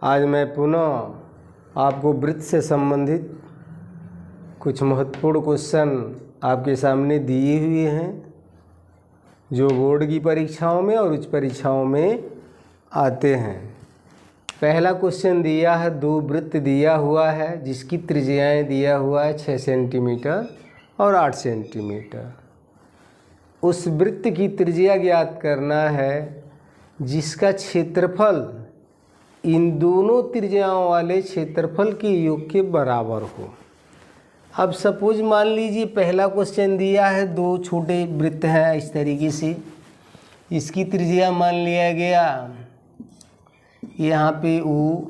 आज मैं पुनः आपको वृत्त से संबंधित कुछ महत्वपूर्ण क्वेश्चन आपके सामने दिए हुए हैं जो बोर्ड की परीक्षाओं में और उच्च परीक्षाओं में आते हैं। पहला क्वेश्चन दिया है, दो वृत्त दिया हुआ है जिसकी त्रिज्याएं दिया हुआ है 6 सेंटीमीटर और 8 सेंटीमीटर। उस वृत्त की त्रिज्या ज्ञात करना है जिसका क्षेत्रफल इन दोनों त्रिज्याओं वाले क्षेत्रफल के योग के बराबर हो। अब सपोज मान लीजिए पहला क्वेश्चन दिया है, दो छोटे वृत्त हैं इस तरीके से, इसकी त्रिज्या मान लिया गया, यहाँ पे ओ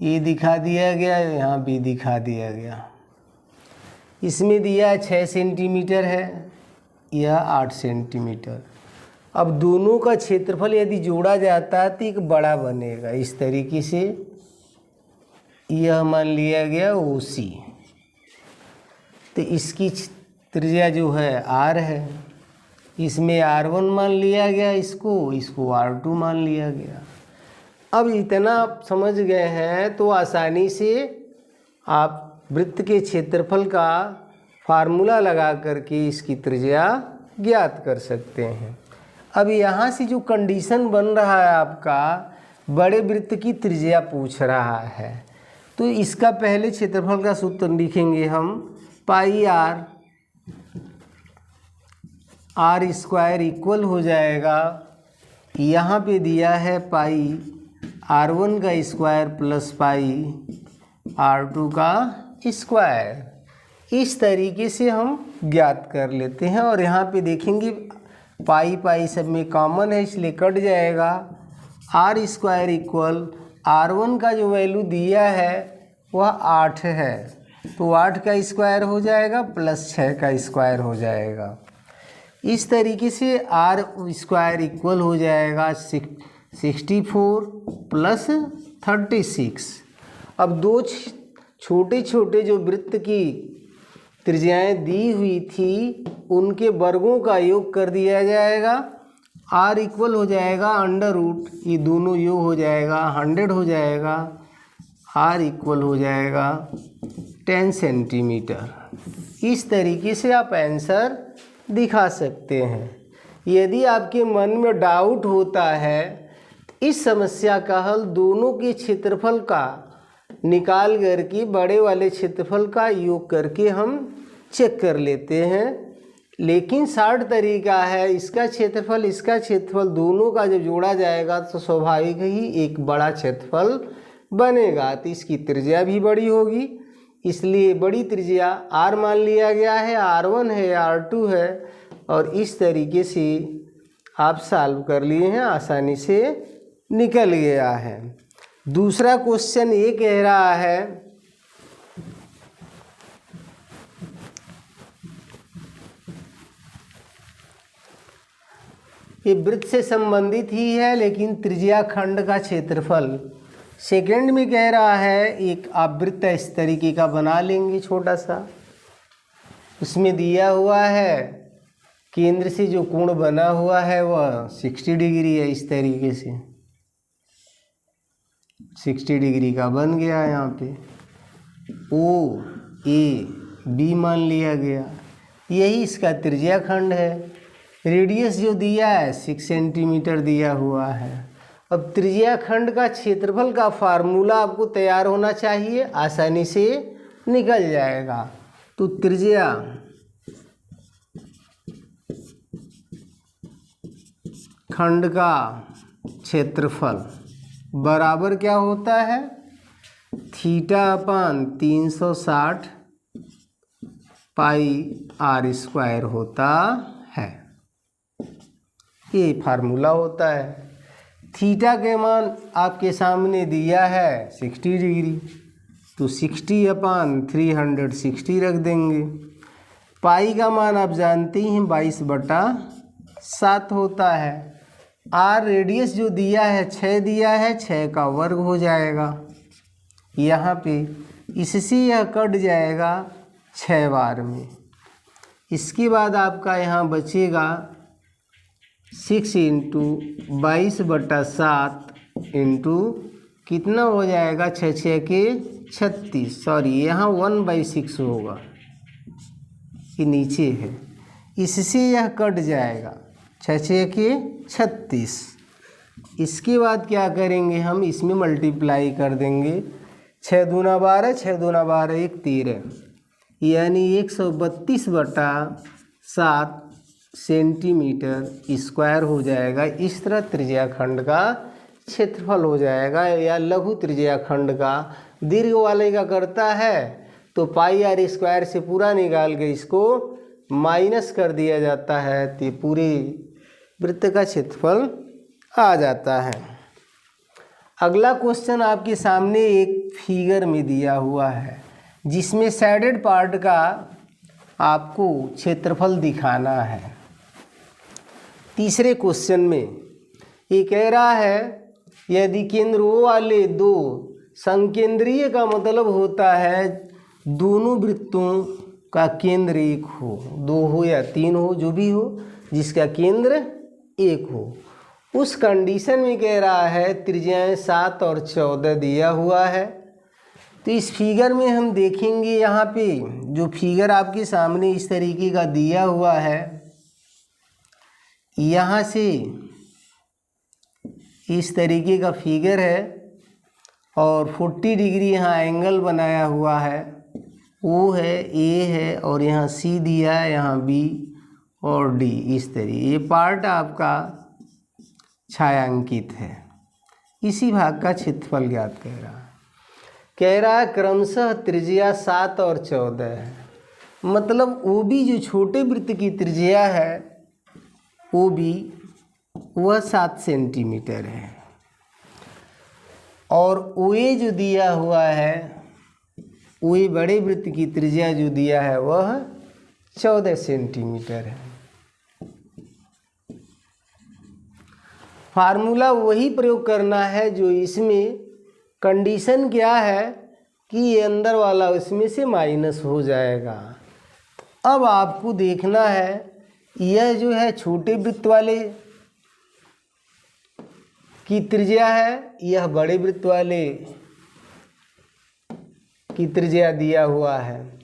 ये दिखा दिया गया, यहाँ भी दिखा दिया गया। इसमें दिया 6 सेंटीमीटर है, यह 8 सेंटीमीटर। अब दोनों का क्षेत्रफल यदि जोड़ा जाता है तो एक बड़ा बनेगा इस तरीके से। यह मान लिया गया OC, तो इसकी त्रिज्या जो है R है, इसमें R1 मान लिया गया, इसको R2 मान लिया गया। अब इतना आप समझ गए हैं तो आसानी से आप वृत्त के क्षेत्रफल का फार्मूला लगा करके इसकी त्रिज्या ज्ञात कर सकते हैं। अब यहाँ से जो कंडीशन बन रहा है आपका, बड़े वृत्त की त्रिज्या पूछ रहा है, तो इसका पहले क्षेत्रफल का सूत्र लिखेंगे हम, पाई आर स्क्वायर इक्वल हो जाएगा, यहाँ पे दिया है पाई R1 का स्क्वायर प्लस पाई R2 का स्क्वायर। इस तरीके से हम ज्ञात कर लेते हैं। और यहाँ पे देखेंगे पाई पाई सब में कॉमन है इसलिए कट जाएगा। आर स्क्वायर इक्वल R1 का जो वैल्यू दिया है वह 8 है, तो 8 का स्क्वायर हो जाएगा प्लस 6 का स्क्वायर हो जाएगा। इस तरीके से आर स्क्वायर इक्वल हो जाएगा 64 प्लस 36। अब दो छोटे छोटे जो वृत्त की त्रिज्याएं दी हुई थी उनके वर्गों का योग कर दिया जाएगा। R इक्वल हो जाएगा अंडर रूट, ये दोनों योग हो जाएगा 100 हो जाएगा। R इक्वल हो जाएगा 10 सेंटीमीटर। इस तरीके से आप आंसर दिखा सकते हैं। यदि आपके मन में डाउट होता है, इस समस्या का हल दोनों के क्षेत्रफल का निकाल करके बड़े वाले क्षेत्रफल का योग करके हम चेक कर लेते हैं। लेकिन शॉर्ट तरीका है, इसका क्षेत्रफल दोनों का जब जोड़ा जाएगा तो स्वाभाविक ही एक बड़ा क्षेत्रफल बनेगा, तो इसकी त्रिज्या भी बड़ी होगी। इसलिए बड़ी त्रिज्या R मान लिया गया है, R1 है, R2 है, और इस तरीके से आप सॉल्व कर लिए हैं, आसानी से निकल गया है। दूसरा क्वेश्चन ये कह रहा है, ये वृत्त से संबंधित ही है लेकिन त्रिज्या खंड का क्षेत्रफल सेकंड में कह रहा है। एक आप वृत्त इस तरीके का बना लेंगे छोटा सा, उसमें दिया हुआ है केंद्र से जो कोण बना हुआ है वह 60 डिग्री है। इस तरीके से 60 डिग्री का बन गया। यहाँ पे OAB मान लिया गया, यही इसका त्रिज्या खंड है। रेडियस जो दिया है 6 सेंटीमीटर दिया हुआ है। अब त्रिज्या खंड का क्षेत्रफल का फार्मूला आपको तैयार होना चाहिए, आसानी से निकल जाएगा। तो त्रिज्या खंड का क्षेत्रफल बराबर क्या होता है, θ/360 पाई R स्क्वायर होता है। ये फार्मूला होता है। थीटा के मान आपके सामने दिया है 60 डिग्री, तो 60/360 रख देंगे। पाई का मान आप जानते ही हैं 22/7 होता है। R रेडियस जो दिया है 6 दिया है, 6 का वर्ग हो जाएगा। यहाँ पे इससे यह कट जाएगा 6 बार में। इसके बाद आपका यहाँ बचेगा 6 × 22/7 × कितना हो जाएगा, 6 6 के 36, सॉरी यहाँ 1/6 होगा कि नीचे है, इससे यह कट जाएगा 6 6 के 36। इसके बाद क्या करेंगे हम, इसमें मल्टीप्लाई कर देंगे, 6 दूना 12, 6 दूना 12 1 13, यानी 132/7 सेंटीमीटर स्क्वायर हो जाएगा। इस तरह त्रिज्याखंड का क्षेत्रफल हो जाएगा, या लघु त्रिज्याखंड का। दीर्घ वाले का करता है तो पाई आर स्क्वायर से पूरा निकाल के इसको माइनस कर दिया जाता है, तो पूरे वृत्त का क्षेत्रफल आ जाता है। अगला क्वेश्चन आपके सामने एक फिगर में दिया हुआ है, जिसमें साइडेड पार्ट का आपको क्षेत्रफल दिखाना है। तीसरे क्वेश्चन में ये कह रहा है, यदि केंद्र O वाले दो संकेंद्रीय का मतलब होता है दोनों वृत्तों का केंद्र एक हो, 2 हो या 3 हो, जो भी हो, जिसका केंद्र एक हो, उस कंडीशन में कह रहा है त्रिज्याएं 7 और 14 दिया हुआ है। तो इस फिगर में हम देखेंगे, यहाँ पे जो फिगर आपके सामने इस तरीके का दिया हुआ है, यहाँ से इस तरीके का फिगर है और 40 डिग्री यहाँ एंगल बनाया हुआ है, O है, A है और यहाँ C दिया है, यहाँ B और D, इस तरीके ये पार्ट आपका छायांकित है। इसी भाग का क्षेत्रफल ज्ञात कह रहा है क्रमशः त्रिज्या 7 और 14 है। मतलब OB जो छोटे वृत्त की त्रिज्या है, OB वह 7 सेंटीमीटर है, और OA जो दिया हुआ है, OA बड़े वृत्त की त्रिज्या जो दिया है वह 14 सेंटीमीटर है। फार्मूला वही प्रयोग करना है जो इसमें, कंडीशन क्या है कि ये अंदर वाला उसमें से माइनस हो जाएगा। अब आपको देखना है, यह जो है छोटे वृत्त वाले की त्रिज्या है, यह बड़े वृत्त वाले की त्रिज्या दिया हुआ है।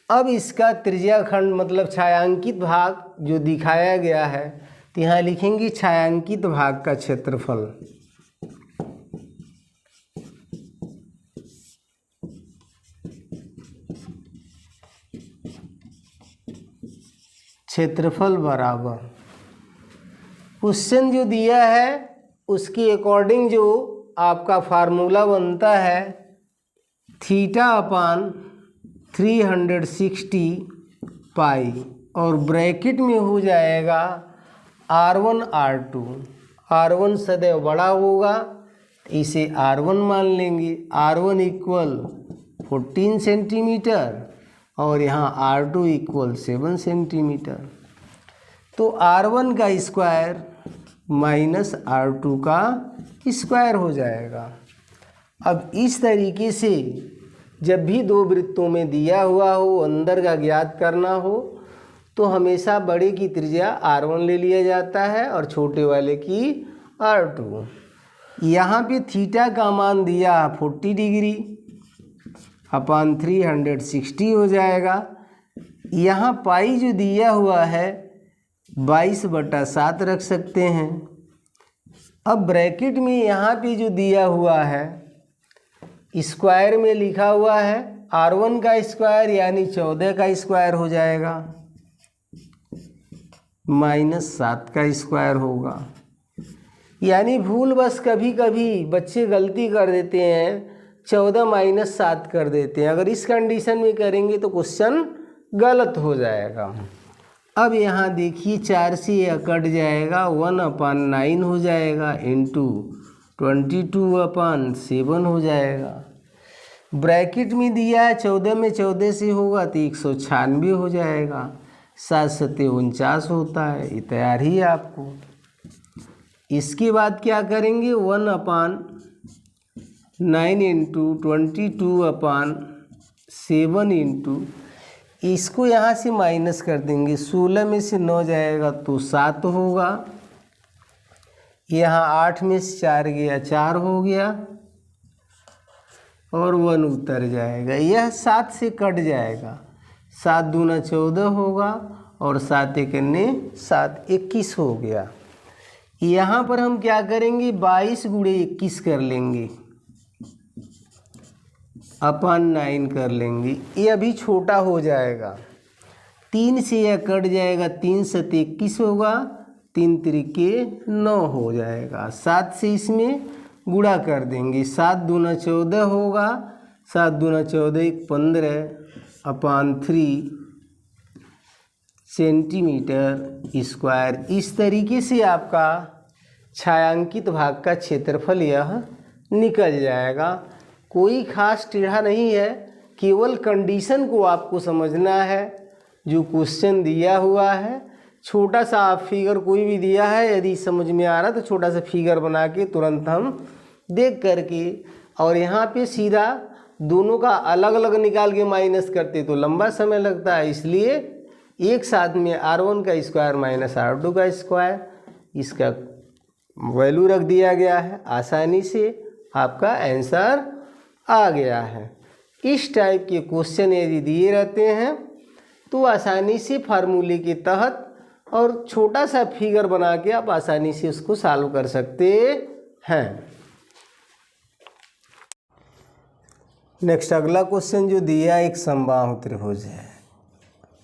अब इसका त्रिज्याखंड मतलब छायांकित भाग जो दिखाया गया है, तो यहाँ लिखेंगे छायांकित भाग का क्षेत्रफल। क्षेत्रफल बराबर क्वेश्चन जो दिया है उसके अकॉर्डिंग जो आपका फार्मूला बनता है, θ/360 पाई, और ब्रैकेट में हो जाएगा R1 R2। R1 सदैव बड़ा होगा, इसे R1 मान लेंगे। R1 इक्वल 14 सेंटीमीटर और यहाँ R2 इक्वल 7 सेंटीमीटर। तो R1 का स्क्वायर माइनस R2 का स्क्वायर हो जाएगा। अब इस तरीके से जब भी दो वृत्तों में दिया हुआ हो, अंदर का ज्ञात करना हो, तो हमेशा बड़े की त्रिज्या R1 ले लिया जाता है और छोटे वाले की R2। यहाँ पे थीटा का मान दिया 40 डिग्री अपान 360 हो जाएगा। यहाँ पाई जो दिया हुआ है 22/7 रख सकते हैं। अब ब्रैकेट में यहाँ पे जो दिया हुआ है स्क्वायर में लिखा हुआ है R1 का स्क्वायर यानी 14 का स्क्वायर हो जाएगा, -7 का स्क्वायर होगा। यानी भूल बस कभी कभी बच्चे गलती कर देते हैं, 14 - 7 कर देते हैं। अगर इस कंडीशन में करेंगे तो क्वेश्चन गलत हो जाएगा। अब यहाँ देखिए 4 से यह कट जाएगा, 1/9 हो जाएगा इंटू 22/7 हो जाएगा। ब्रैकेट में दिया है 14 में 14 से होगा तो 196 हो जाएगा, 7 × 7 = 49 होता है। ये तैयार ही है आपको। इसके बाद क्या करेंगे, 1/9 इंटू 22/7 इंटू, इसको यहाँ से माइनस कर देंगे, 16 में से 9 जाएगा तो 7 होगा। यहाँ 8 में से 4 गया 4 हो गया, और 1 उतर जाएगा। यह 7 से कट जाएगा, 7 दूना 14 होगा और 7 एकने 7, 21 हो गया। यहाँ पर हम क्या करेंगे, 22 गुणे 21 कर लेंगे, अपन 9 कर लेंगे। ये अभी छोटा हो जाएगा, 3 से यह कट जाएगा, 3 7 21 होगा, 3 त्रिके 9 हो जाएगा। 7 से इसमें गुणा कर देंगे, 7 दूना 14 होगा, 7 दूना 14 15 अपान 3 सेंटीमीटर स्क्वायर। इस तरीके से आपका छायांकित भाग का क्षेत्रफल यह निकल जाएगा। कोई खास टेढ़ा नहीं है, केवल कंडीशन को आपको समझना है जो क्वेश्चन दिया हुआ है। छोटा सा आप फिगर कोई भी दिया है, यदि समझ में आ रहा तो छोटा सा फिगर बना के तुरंत हम देख करके, और यहाँ पे सीधा दोनों का अलग अलग निकाल के माइनस करते तो लंबा समय लगता है, इसलिए एक साथ में R1 का स्क्वायर माइनस R2 का स्क्वायर, इसका वैल्यू रख दिया गया है। आसानी से आपका आंसर आ गया है। इस टाइप के क्वेश्चन यदि दिए रहते हैं तो आसानी से फार्मूले के तहत और छोटा सा फिगर बना के आप आसानी से उसको सॉल्व कर सकते हैं। नेक्स्ट अगला क्वेश्चन जो दिया, एक समबाहु त्रिभुज है।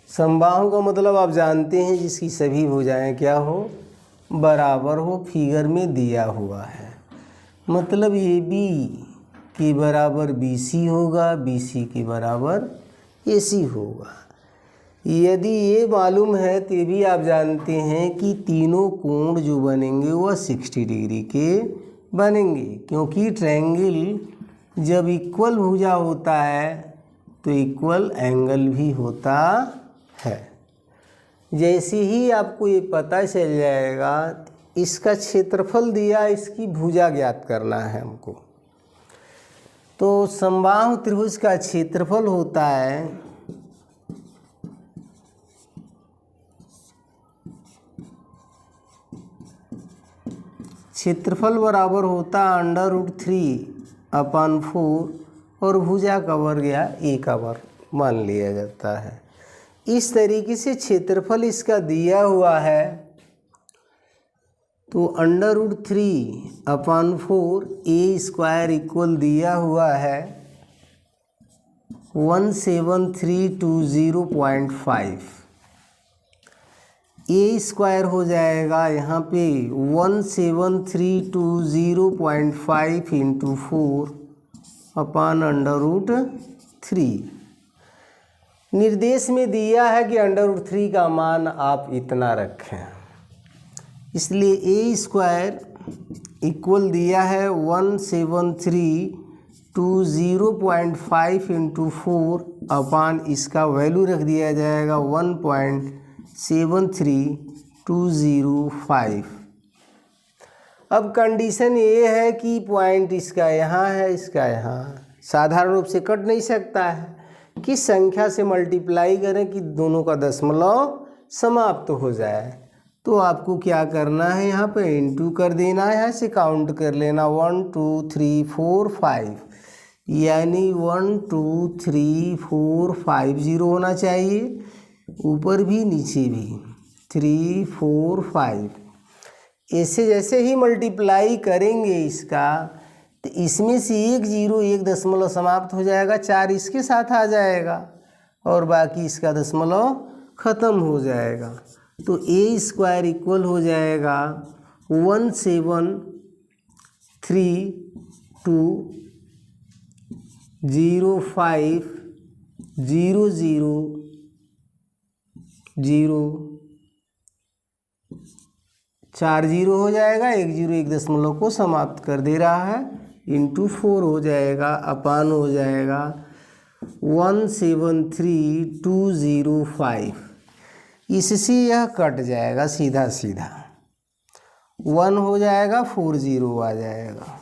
समबाहु का मतलब आप जानते हैं जिसकी सभी भुजाएं क्या हो, बराबर हो, फिगर में दिया हुआ है। मतलब AB के बराबर BC होगा, BC के बराबर AC होगा। यदि ये मालूम है तो ये भी आप जानते हैं कि तीनों कोण जो बनेंगे वह 60 डिग्री के बनेंगे, क्योंकि ट्रायंगल जब इक्वल भुजा होता है तो इक्वल एंगल भी होता है। जैसे ही आपको ये पता चल जाएगा, इसका क्षेत्रफल दिया, इसकी भुजा ज्ञात करना है हमको। तो समबाहु त्रिभुज का क्षेत्रफल होता है क्षेत्रफल बराबर होता √3 अपान 4 और भुजा का वर्ग या A का वर्ग मान लिया जाता है। इस तरीके से क्षेत्रफल इसका दिया हुआ है तो √3 अपान 4 A स्क्वायर इक्वल दिया हुआ है 17320.5। A स्क्वायर हो जाएगा यहाँ पे 17320.5 इंटू 4 अपान √3। निर्देश में दिया है कि √3 का मान आप इतना रखें, इसलिए A स्क्वायर इक्वल दिया है 17320.5 इंटू 4 अपान इसका वैल्यू रख दिया जाएगा 1.73205। अब कंडीशन ये है कि पॉइंट इसका यहाँ है, इसका यहाँ, साधारण रूप से कट नहीं सकता है। किस संख्या से मल्टीप्लाई करें कि दोनों का दशमलव समाप्त हो जाए, तो आपको क्या करना है, यहाँ पे इंटू कर देना है, यहाँ से काउंट कर लेना 1 2 3 4 5, यानी 1 2 3 4 5 0 होना चाहिए, ऊपर भी नीचे भी 3 4 5। ऐसे जैसे ही मल्टीप्लाई करेंगे इसका तो इसमें से 1 0 1 दशमलव समाप्त हो जाएगा, 4 इसके साथ आ जाएगा और बाकी इसका दशमलव ख़त्म हो जाएगा। तो A स्क्वायर इक्वल हो जाएगा 173250500 4 0 हो जाएगा, 1 0 1 दशमलव को समाप्त कर दे रहा है, इंटू 4 हो जाएगा अपान हो जाएगा 1732005। इससे यह कट जाएगा सीधा सीधा, 1 हो जाएगा, 4 0 आ जाएगा।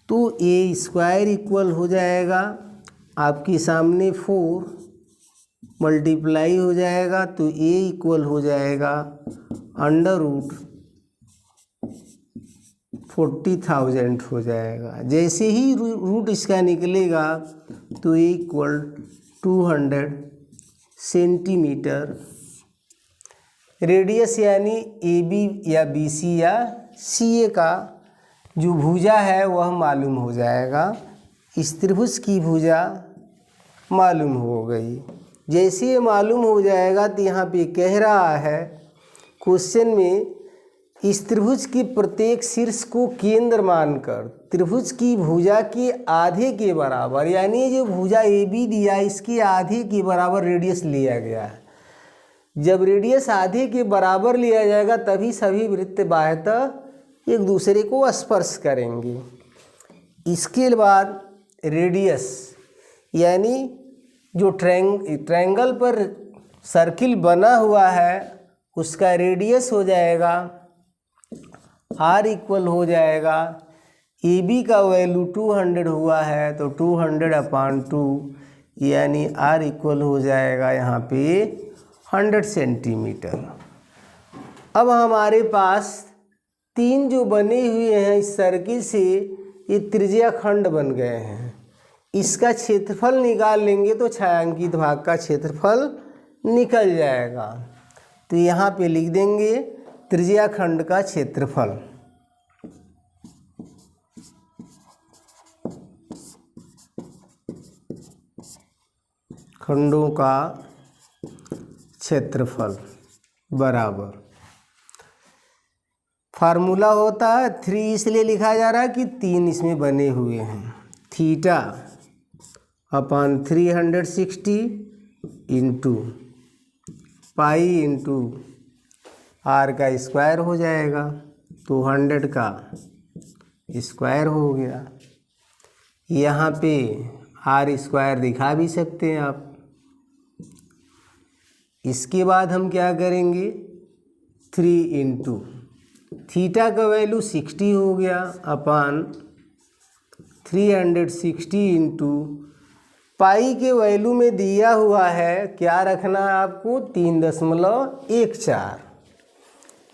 तो A स्क्वायर इक्वल हो जाएगा आपके सामने 4 मल्टीप्लाई हो जाएगा तो A इक्वल हो जाएगा 40,000 हो जाएगा। जैसे ही रूट इसका निकलेगा तो इक्वल 200 सेंटीमीटर। रेडियस यानी ए बी या बी सी या सी ए का जो भुजा है वह मालूम हो जाएगा। इस त्रिभुज की भुजा मालूम हो गई। जैसे ये मालूम हो जाएगा तो यहाँ पे कह रहा है क्वेश्चन में, इस त्रिभुज के प्रत्येक शीर्ष को केंद्र मानकर त्रिभुज की भुजा के आधे के बराबर, यानी जो भुजा ए बी दिया इसके आधे के बराबर रेडियस लिया गया है। जब रेडियस आधे के बराबर लिया जाएगा तभी सभी वृत्त बाह्यतः एक दूसरे को स्पर्श करेंगे। इसके बाद रेडियस यानी जो ट्रायंगल पर सर्किल बना हुआ है उसका रेडियस हो जाएगा r इक्वल हो जाएगा ए बी का वैल्यू 200 हुआ है तो 200/2 यानी r इक्वल हो जाएगा यहाँ पे 100 सेंटीमीटर। अब हमारे पास तीन जो बने हुए हैं इस सर्किल से ये त्रिज्या खंड बन गए हैं। इसका क्षेत्रफल निकाल लेंगे तो छायांकित भाग का क्षेत्रफल निकल जाएगा। तो यहाँ पे लिख देंगे त्रिज्या खंड का क्षेत्रफल। खंडों का क्षेत्रफल बराबर, फार्मूला होता है 3, इसलिए लिखा जा रहा है कि 3 इसमें बने हुए हैं। Theta upon 360 into pi into r का स्क्वायर हो जाएगा तो 100 का स्क्वायर हो गया। यहाँ पे आर स्क्वायर दिखा भी सकते हैं आप। इसके बाद हम क्या करेंगे 3 इंटू थीटा का वैल्यू 60 हो गया अपॉन 360 इंटू पाई के वैल्यू में दिया हुआ है क्या रखना है आपको 3.14।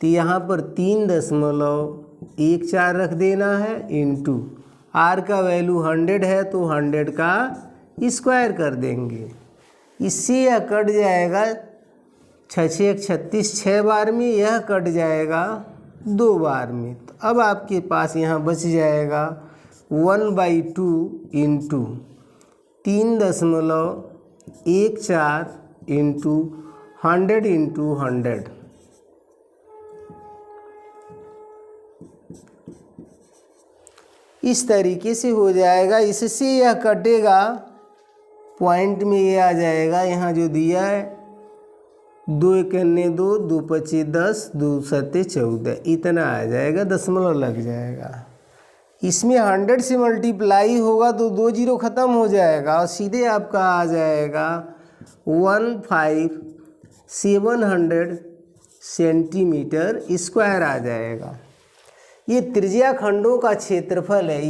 तो यहाँ पर 3.14 रख देना है इंटू आर का वैल्यू 100 है तो 100 का स्क्वायर कर देंगे। इससे यह कट जाएगा 6×6 36, 6 बार में, यह कट जाएगा 2 बार में। तो अब आपके पास यहाँ बच जाएगा 1/2 इंटू 3.14 इंटू 100 इंटू 100। इस तरीके से हो जाएगा। इससे यह कटेगा, पॉइंट में ये आ जाएगा यहाँ जो दिया है 2 × 2 2 × 25 10 2 × 7 14, इतना आ जाएगा, दशमलव लग जाएगा। इसमें 100 से मल्टीप्लाई होगा तो 2 0 ख़त्म हो जाएगा और सीधे आपका आ जाएगा 15,700 सेंटीमीटर स्क्वायर आ जाएगा। ये त्रिज्या खंडों का क्षेत्रफल है,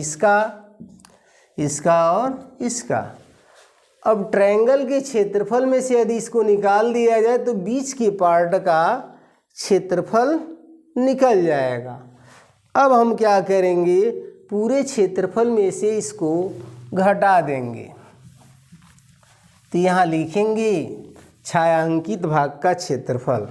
इसका और इसका। अब ट्रायंगल के क्षेत्रफल में से यदि इसको निकाल दिया जाए तो बीच के पार्ट का क्षेत्रफल निकल जाएगा। अब हम क्या करेंगे पूरे क्षेत्रफल में से इसको घटा देंगे। तो यहाँ लिखेंगे छायांकित भाग का क्षेत्रफल।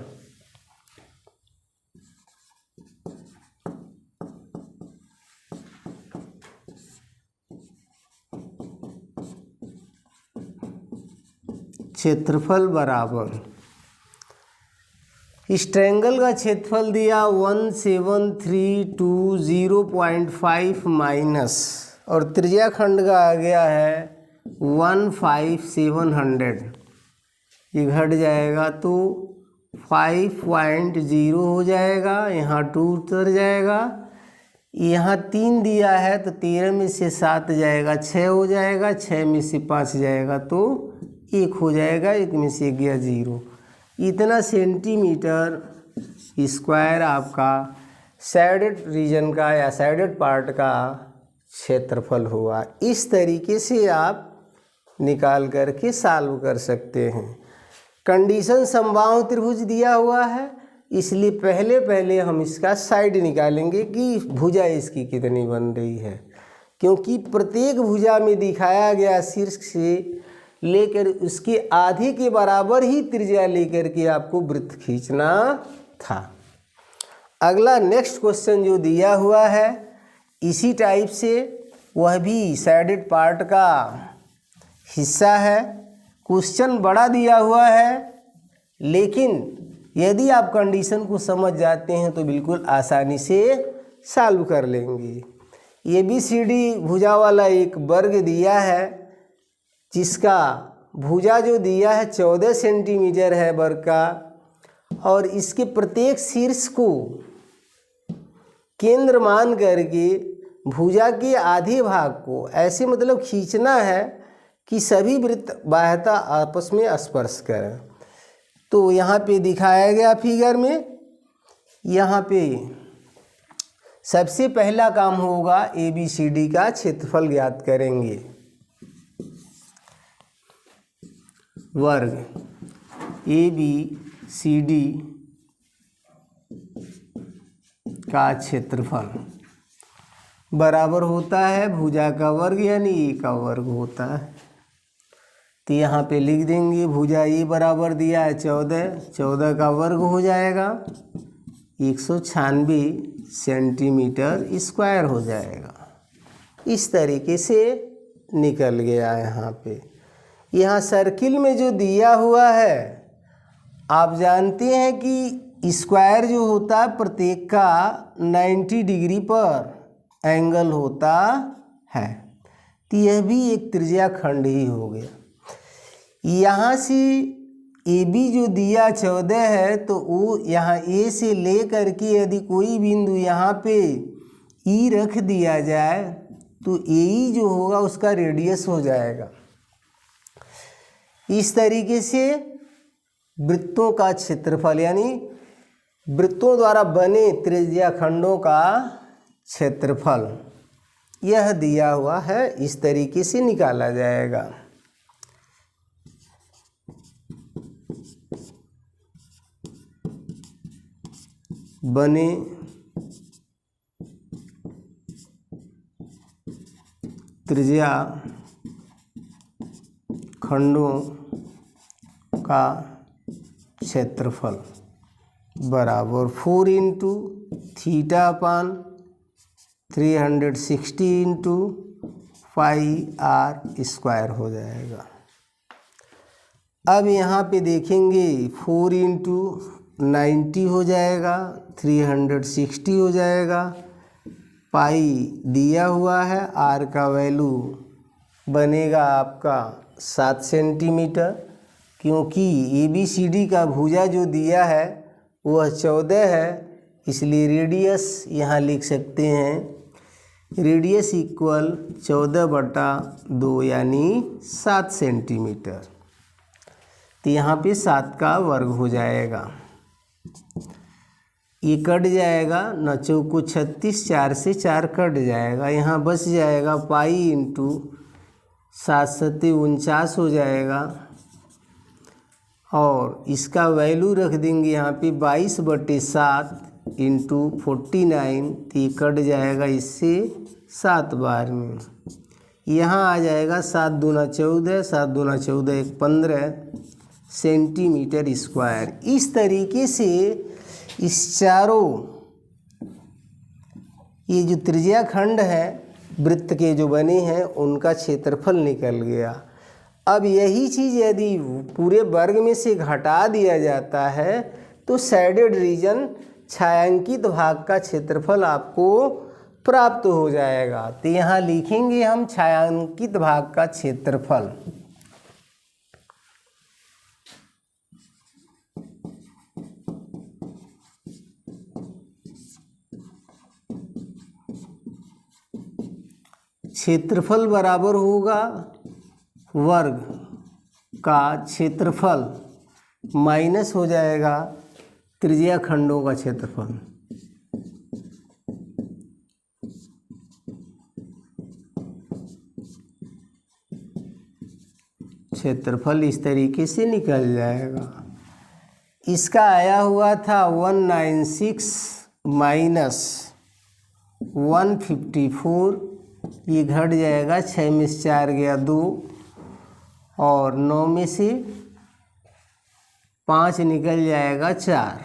क्षेत्रफल बराबर, इस ट्रायंगल का क्षेत्रफल दिया 1732.0.5 माइनस, और त्रिज्या खंड का आ गया है 15,700। ये घट जाएगा तो 5.0 हो जाएगा, यहाँ 2 उतर जाएगा, यहाँ 3 दिया है तो 13 में से 7 जाएगा 6 हो जाएगा, 6 में से 5 जाएगा तो 1 हो जाएगा, 1 में से गया 0। इतना सेंटीमीटर स्क्वायर आपका साइडेड रीजन का या साइडेड पार्ट का क्षेत्रफल हुआ। इस तरीके से आप निकाल करके सॉल्व कर सकते हैं। कंडीशन समबाहु त्रिभुज दिया हुआ है, इसलिए पहले पहले हम इसका साइड निकालेंगे कि भुजा इसकी कितनी बन रही है, क्योंकि प्रत्येक भुजा में दिखाया गया शीर्ष से लेकर उसके आधे के बराबर ही त्रिज्या लेकर के आपको वृत्त खींचना था। अगला नेक्स्ट क्वेश्चन जो दिया हुआ है इसी टाइप से, वह भी साइडेड पार्ट का हिस्सा है। क्वेश्चन बड़ा दिया हुआ है, लेकिन यदि आप कंडीशन को समझ जाते हैं तो बिल्कुल आसानी से सॉल्व कर लेंगे। ABCD भुजा वाला एक वर्ग दिया है, जिसका भुजा जो दिया है 14 सेंटीमीटर है वर्ग का, और इसके प्रत्येक शीर्ष को केंद्र मान करके भुजा के आधे भाग को ऐसे मतलब खींचना है कि सभी वृत्त बाह्यता आपस में स्पर्श करें। तो यहाँ पे दिखाया गया फिगर में, यहाँ पे सबसे पहला काम होगा ABCD का क्षेत्रफल ज्ञात करेंगे। वर्ग ABCD का क्षेत्रफल बराबर होता है भुजा का वर्ग यानी A का वर्ग होता है। तो यहाँ पे लिख देंगे भुजा A बराबर दिया है 14 का वर्ग हो जाएगा 196 सेंटीमीटर स्क्वायर हो जाएगा। इस तरीके से निकल गया यहाँ पे। यहाँ सर्किल में जो दिया हुआ है, आप जानते हैं कि स्क्वायर जो होता है प्रत्येक का 90 डिग्री पर एंगल होता है, तो यह भी एक त्रिज्या खंड ही हो गया। यहाँ से AB जो दिया 14 है, तो वो यहाँ A से ले करके यदि कोई बिंदु यहाँ पे E रख दिया जाए तो AE जो होगा उसका रेडियस हो जाएगा। इस तरीके से वृत्तों का क्षेत्रफल यानी वृत्तों द्वारा बने त्रिज्या खंडों का क्षेत्रफल यह दिया हुआ है, इस तरीके से निकाला जाएगा। बने त्रिज्या खंडों का क्षेत्रफल बराबर 4 इंटू थीटा अपान 360 इंटू पाई r स्क्वायर हो जाएगा। अब यहाँ पे देखेंगे 4 इंटू 90 हो जाएगा, 360 हो जाएगा, पाई दिया हुआ है, r का वैल्यू बनेगा आपका 7 सेंटीमीटर, क्योंकि ABCD का भुजा जो दिया है वह 14 है, इसलिए रेडियस यहाँ लिख सकते हैं रेडियस इक्वल 14/2 यानी 7 सेंटीमीटर। तो यहाँ पे 7 का वर्ग हो जाएगा। ये कट जाएगा, 9 चौको 36, 4 से 4 कट जाएगा, यहाँ बच जाएगा पाई इंटू 7 सत्ते 49 हो जाएगा, और इसका वैल्यू रख देंगे यहाँ पे 22/7 इंटू 49, तो ये कट जाएगा इससे 7 बार में। यहाँ आ जाएगा 7 दूना 14, 7 दूना 14 1 15 सेंटीमीटर स्क्वायर। इस तरीके से इस चारों ये जो त्रिज्या खंड है वृत्त के जो बने हैं उनका क्षेत्रफल निकल गया। अब यही चीज़ यदि पूरे वर्ग में से घटा दिया जाता है तो साइडेड रीजन छायांकित भाग का क्षेत्रफल आपको प्राप्त हो जाएगा। तो यहाँ लिखेंगे हम छायांकित भाग का क्षेत्रफल। क्षेत्रफल बराबर होगा वर्ग का क्षेत्रफल माइनस हो जाएगा त्रिज्या खंडों का क्षेत्रफल। क्षेत्रफल इस तरीके से निकल जाएगा। इसका आया हुआ था 196 माइनस 154, ये घट जाएगा, 6 में से 4 गया 2 और 9 में से 5 निकल जाएगा 4।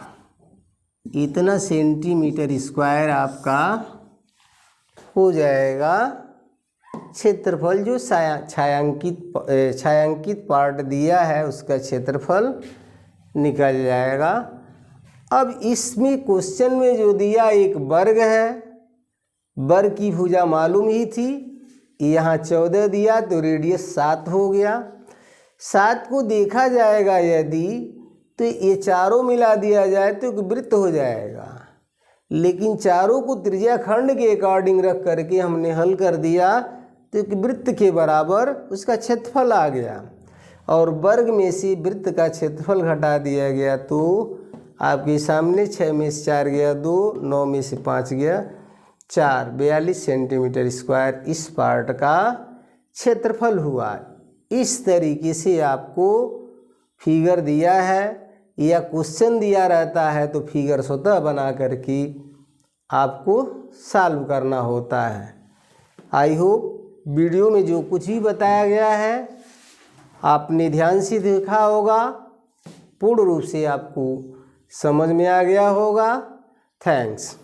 इतना सेंटीमीटर स्क्वायर आपका हो जाएगा क्षेत्रफल। जो छायांकित पार्ट दिया है उसका क्षेत्रफल निकल जाएगा। अब इसमें क्वेश्चन में जो दिया एक वर्ग है, वर्ग की भुजा मालूम ही थी, यहाँ 14 दिया तो रेडियस 7 हो गया। 7 को देखा जाएगा यदि तो ये चारों मिला दिया जाए तो एक वृत्त हो जाएगा, लेकिन चारों को त्रिज्या खंड के अकॉर्डिंग रख करके हमने हल कर दिया तो एक वृत्त के बराबर उसका क्षेत्रफल आ गया और वर्ग में से वृत्त का क्षेत्रफल घटा दिया गया तो आपके सामने 6 में से 4 गया 2, 9 में से 5 गया 4, 42 सेंटीमीटर स्क्वायर इस पार्ट का क्षेत्रफल हुआ। इस तरीके से आपको फिगर दिया है या क्वेश्चन दिया रहता है तो फिगर स्वतः बना करके आपको सॉल्व करना होता है। आई होप वीडियो में जो कुछ भी बताया गया है आपने ध्यान से देखा होगा, पूर्ण रूप से आपको समझ में आ गया होगा। थैंक्स।